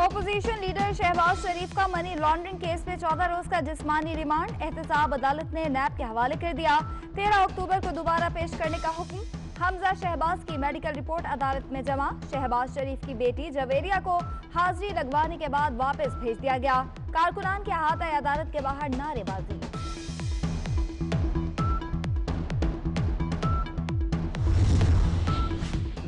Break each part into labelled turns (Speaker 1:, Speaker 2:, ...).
Speaker 1: Opposition leader Shahbaz शरीफ का money laundering case में 14 रोज का जिस्मानी रिमांड एहतसाब अदालत ने नैब के हवाले कर दिया। 13 अक्टूबर को दोबारा पेश करने का हुक्म। हमजा शहबाज की मेडिकल रिपोर्ट अदालत में जमा। शहबाज शरीफ की बेटी जवेरिया को हाजिरी लगवाने के बाद वापस भेज दिया गया। कारकुनान के हाथ आए अदालत के बाहर नारेबाजी।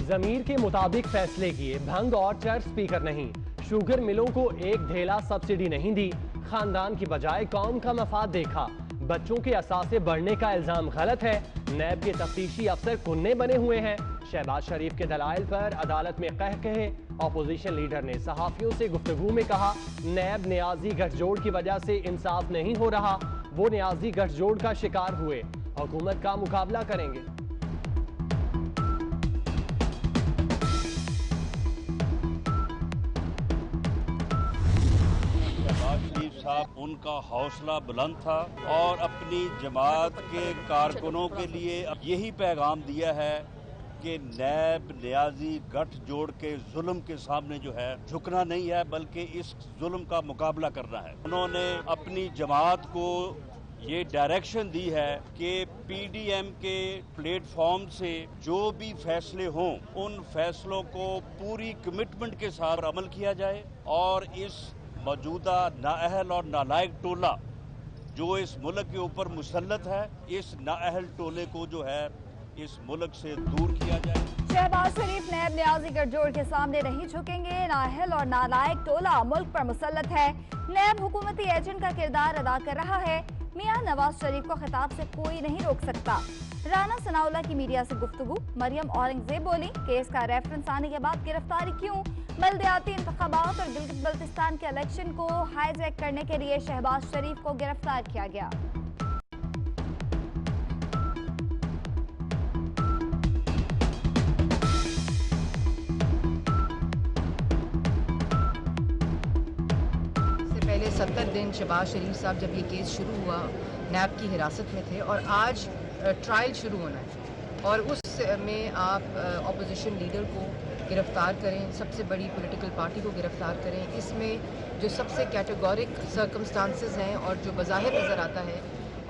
Speaker 2: जमीर के मुताबिक फैसले किए, भंग और चर्च स्पीकर नहीं। शुगर मिलों को एक ढेला सब्सिडी नहीं दी। खानदान की बजाय कौम का मफाद देखा। बच्चों के असासे बढ़ने का इल्जाम गलत है। नैब के तफ्तीशी अफसर कुन्ने बने हुए हैं। शहबाज शरीफ के दलाइल पर अदालत में कह कहे। ऑपोजिशन लीडर ने सहाफियों से गुफ्तगू में कहा, नैब न्याजी गठजोड़ की वजह से इंसाफ नहीं हो रहा। वो न्याजी गठजोड़ का शिकार हुए, हुकूमत का मुकाबला करेंगे।
Speaker 3: साहब उनका हौसला बुलंद था और अपनी जमात के कारकुनों के लिए यही पैगाम दिया है कि नैब न्याजी गठजोड़ के जुल्म के सामने जो है झुकना नहीं है, बल्कि इस जुल्म का मुकाबला करना है। उन्होंने अपनी जमात को ये डायरेक्शन दी है कि पीडीएम के प्लेटफॉर्म से जो भी फैसले हों उन फैसलों को पूरी कमिटमेंट के साथ अमल किया जाए और इस मौजूदा नाअहल और नालायक टोला जो इस मुल्क के ऊपर मुसल्लत है, इस नाअहल टोले को जो है इस मुल्क से दूर किया जाए।
Speaker 1: शहबाज शरीफ नैब न्याजी गठजोड़ के सामने नहीं झुकेंगे। नाअहल और नालायक टोला मुल्क पर मुसल्लत है। नैब हुकूमती एजेंट का किरदार अदा कर रहा है। मियां नवाज शरीफ को खिताब से कोई नहीं रोक सकता। राना सनाउल्लाह की मीडिया से गुफ्तगू। मरियम औरंगजेब बोली, केस का रेफरेंस आने के बाद गिरफ्तारी क्यों? बल्दियाती इंतखाबात और गिलगित बल्तिस्तान के इलेक्शन को हाईजैक करने के लिए शहबाज शरीफ को गिरफ्तार किया गया।
Speaker 4: इससे पहले 70 दिन शहबाज शरीफ साहब जब ये केस शुरू हुआ नैब की हिरासत में थे और आज ट्रायल शुरू होना है और उस में आप ऑपोजिशन लीडर को गिरफ्तार करें, सबसे बड़ी पॉलिटिकल पार्टी को गिरफ्तार करें। इसमें जो सबसे कैटेगोरिक सर्कमस्टांसेस हैं और जो बज़ाहिर नज़र आता है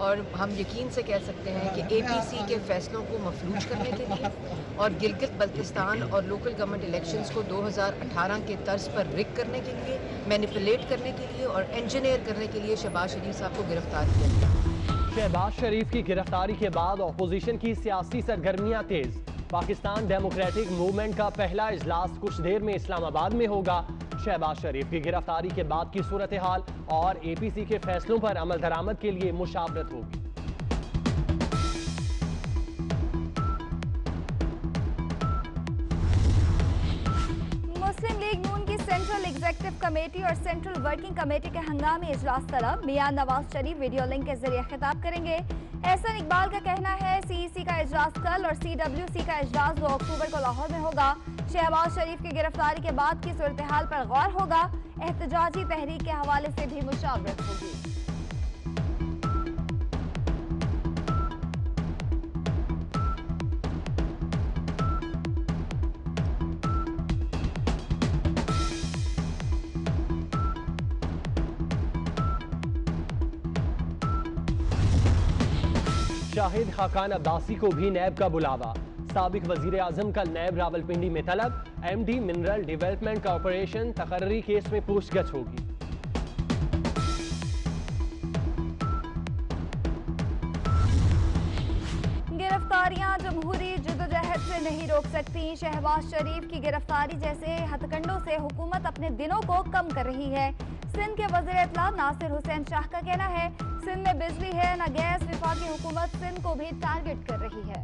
Speaker 4: और हम यकीन से कह सकते हैं कि एपीसी के फैसलों को मफलूज करने के लिए और गिलगित बल्तिस्तान और लोकल गवर्नमेंट इलेक्शंस को 2018 के तर्ज पर रिग करने के लिए, मैनिपुलेट करने के लिए और इंजीनियर करने के लिए शहबाज शरीफ साहब को गिरफ्तार किया गया।
Speaker 2: शहबाज शरीफ की गिरफ्तारी के बाद ऑपोजिशन की सियासी सरगर्मियां तेज। पाकिस्तान डेमोक्रेटिक मूवमेंट का पहला इजलास कुछ देर में इस्लामाबाद में होगा। शहबाज शरीफ की गिरफ्तारी के बाद की सूरत हाल और एपीसी के फैसलों पर अमल दरामद के लिए मुशावरत होगी।
Speaker 1: मुस्लिम लीग नून की सेंट्रल एग्जीक्यूटिव कमेटी और सेंट्रल वर्किंग कमेटी के हंगामी इजलास तलब। मियां नवाज शरीफ वीडियो लिंक के जरिए खिताब करेंगे। एहसन इकबाल का कहना है सीईसी का इजलास कल और सीडब्ल्यूसी का इजलास 2 अक्टूबर को लाहौर में होगा। शहबाज शरीफ की गिरफ्तारी के बाद की सूरत हाल पर गौर होगा। एहतजाजी तहरीक के हवाले से भी मुशावरत होगी।
Speaker 2: शाहिद खाकान अब्बासी को भी नैब का बुलावा। साबिक वजीर आजम कल नैब रावलपिंडी में तलब। एमडी मिनरल डेवलपमेंट कॉरपोरेशन तकर्री केस में पूछगछ होगी।
Speaker 1: गिरफ्तारियां जमहूरी जदोजहद से नहीं रोक सकती। शहबाज शरीफ की गिरफ्तारी जैसे हथकंडों से हुकूमत अपने दिनों को कम कर रही है। सिंध के वज़ीर इत्तला नासिर हुसैन शाह का कहना है, सिंध में बिजली है न गैस। विफाकी हुकूमत सिंध को भी टारगेट कर रही है।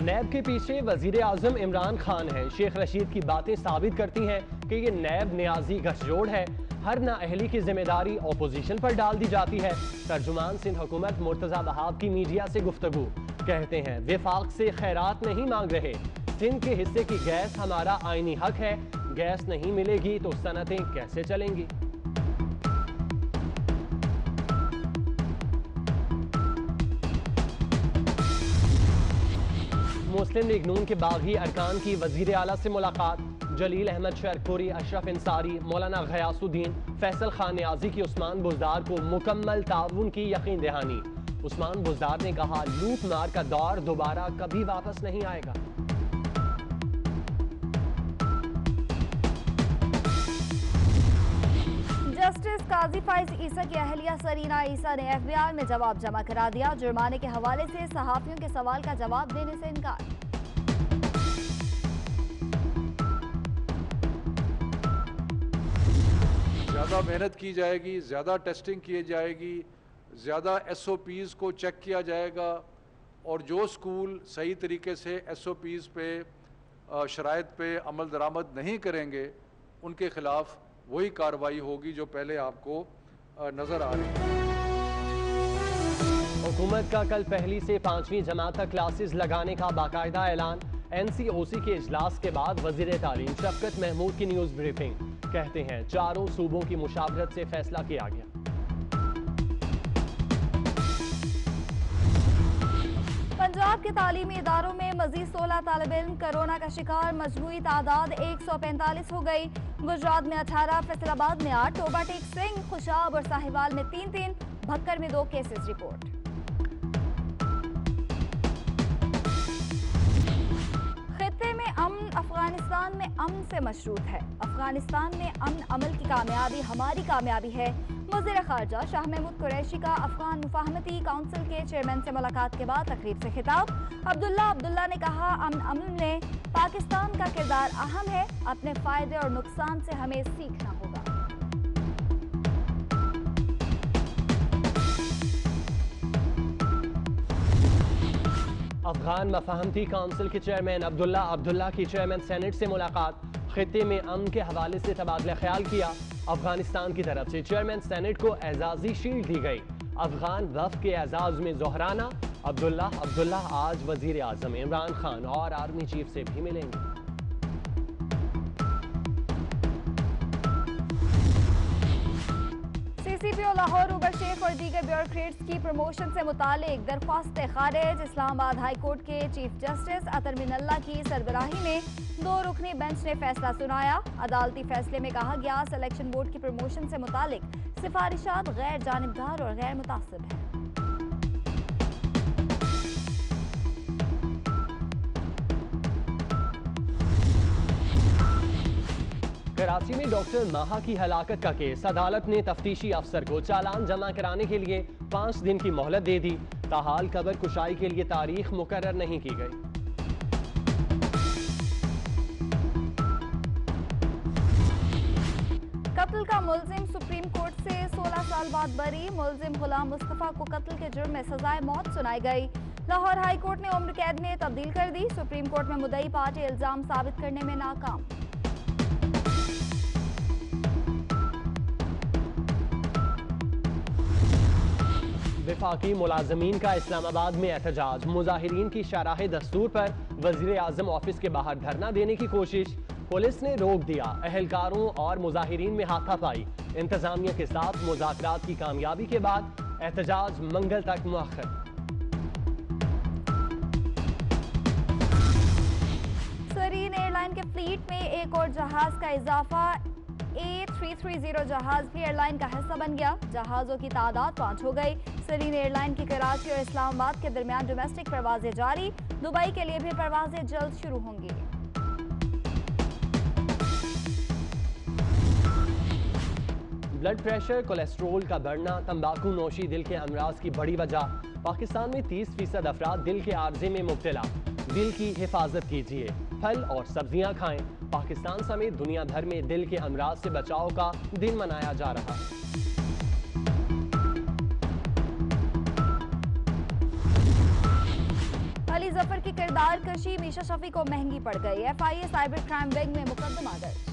Speaker 2: नैब के पीछे वजीर आजम इमरान खान है। शेख रशीद की बातें साबित करती हैं कि ये नैब न्याजी गठजोड़ है। हर नाअहली की जिम्मेदारी ऑपोजिशन पर डाल दी जाती है। तर्जुमान सिंध हुकूमत मुर्तजा वहाब की मीडिया से गुफ्तगू। कहते हैं विफाक से खैरात नहीं मांग रहे। सिंध के हिस्से की गैस हमारा आईनी हक है। गैस नहीं मिलेगी तो सनतें कैसे चलेंगी। मुस्लिम लीग नून के बागी अरकान की वजीर आला से मुलाकात। जलील अहमद शेरपुरी, अशरफ इंसारी, मौलाना गयासुद्दीन, फैसल खान नियाजी की उस्मान बुजदार को मुकम्मल ताउन की यकीन दहानी। उस्मान बुजदार ने कहा, लूट मार का दौर दोबारा कभी वापस नहीं आएगा।
Speaker 1: जस्टिस काजी फाइज ईसा की अहलिया सरीना ईसा ने FBI में जवाब जमा करा दिया। जुर्माने के हवाले से सहाफियों के सवाल का जवाब देने से इनकार।
Speaker 5: ज़्यादा मेहनत की जाएगी, ज़्यादा टेस्टिंग की जाएगी, ज़्यादा SOPs को चेक किया जाएगा और जो स्कूल सही तरीके से SOPs पे शराइत पे अमल दरामद नहीं करेंगे उनके ख़िलाफ़ वही कार्रवाई होगी जो पहले आपको नज़र आ रही है।
Speaker 2: हुकूमत का कल पहली से 5वीं जमात तक क्लासेस लगाने का बाकायदा ऐलान। NCOC के इजलास के बाद वजीर तालीम शफकत महमूद की न्यूज़ ब्रीफिंग। कहते हैं, चारों सूबों की मुशावरत से फैसला किया गया।
Speaker 1: पंजाब के तालीमी इदारों में मजीद 16 तालिब इल्म कोरोना का शिकार। मजमूई तादाद 145 हो गई। गुजरात में 18, फैसलाबाद में 8, टोबा टेक सिंह, खुशाब और साहिवाल में 3-3, भक्कर में 2 केसेस रिपोर्ट। खित्ते में अमन अफगानिस्तान में अमन से मशरूत है। अफगानिस्तान में अमन अमल की कामयाबी हमारी कामयाबी है। वज़ीर ख़ारजा शाह महमूद कुरैशी का अफगान मुफाहमती काउंसिल के चेयरमैन से मुलाकात के बाद तकरीब से खिताब। अब्दुल्ला ने कहा, अमन अमल में पाकिस्तान का किरदार अहम है। अपने फ़ायदे और नुकसान से हमें सीखना होगा।
Speaker 2: अफगान मफाहमती काउंसिल के चेयरमैन अब्दुल्ला की चेयरमैन सेनेट से मुलाकात। खित्ते में अमन के हवाले से तबादला ख्याल किया। अफगानिस्तान की तरफ से चेयरमैन सेनेट को एजाजी शील्ड दी गई। अफगान वफ़द के एजाज में जोहराना। अब्दुल्ला आज वजीर आजम इमरान खान और आर्मी चीफ से भी मिलेंगे।
Speaker 1: CCPO लाहौर उबर शेख और दीगर ब्यूरोक्रेट्स की प्रमोशन से मुतालिक दरख्वास्त खारिज। इस्लामाबाद हाई कोर्ट के चीफ जस्टिस अतर मिनल्ला की सरबराही में 2 रुकनी बेंच ने फैसला सुनाया। अदालती फैसले में कहा गया, सिलेक्शन बोर्ड की प्रमोशन से मुतालिक सिफारिशात गैर जानिबदार और गैर मुतासिब हैं।
Speaker 2: कराची में डॉक्टर माहा की हलाकत का केस। अदालत ने तफ्तीशी अफसर को चालान जमा कराने के लिए 5 दिन की मोहलत दे दी। ताहाल कब्र कुशाई के लिए तारीख मुकर्रर नहीं की गई।
Speaker 1: कत्ल का मुलजिम सुप्रीम कोर्ट से 16 साल बाद बरी। मुलजिम गुलाम मुस्तफा को कत्ल के जुर्म में सजाए मौत सुनाई गई। लाहौर हाई कोर्ट ने उम्र कैद में तब्दील कर दी। सुप्रीम कोर्ट में मुद्दई पार्टी इल्जाम साबित करने में नाकाम।
Speaker 2: वफाकी मुलाजमीन का इस्लामाबाद में एहतजाज। मुजाहिरीन की शराह दस्तूर पर वजीर आजम ऑफिस के बाहर धरना देने की कोशिश, पुलिस ने रोक दिया। अहलकारों और मुजाहिरीन में हाथापाई। इंतजामिया के साथ मुज़ाकरात की कामयाबी के बाद एहतजाज मंगल तक मुअख्खर।
Speaker 1: सरीन एयरलाइन के फ्लीट में एक और जहाज का इजाफा। A330 जहाज भी एयरलाइन का हिस्सा बन गया। जहाज़ों की तादाद 5 हो गई। सरीन एयरलाइन की कराची और इस्लामाबाद के दरमियान डोमेस्टिक परवाजें जारी। दुबई के लिए भी परवाजें जल्द शुरू होंगी।
Speaker 2: ब्लड प्रेशर, कोलेस्ट्रोल का बढ़ना, तंबाकू नोशी दिल के अमराज की बड़ी वजह। पाकिस्तान में 30% अफराद दिल के आर्जे में मुब्तला। दिल की हिफाजत कीजिए, फल और सब्जियां खाएं। पाकिस्तान समेत दुनिया भर में दिल के अमराज से बचाव का दिन मनाया जा रहा है। अली जफर की किरदार कशी मीशा शफी को महंगी पड़ गई। FIA साइबर क्राइम विंग में मुकदमा दर्ज।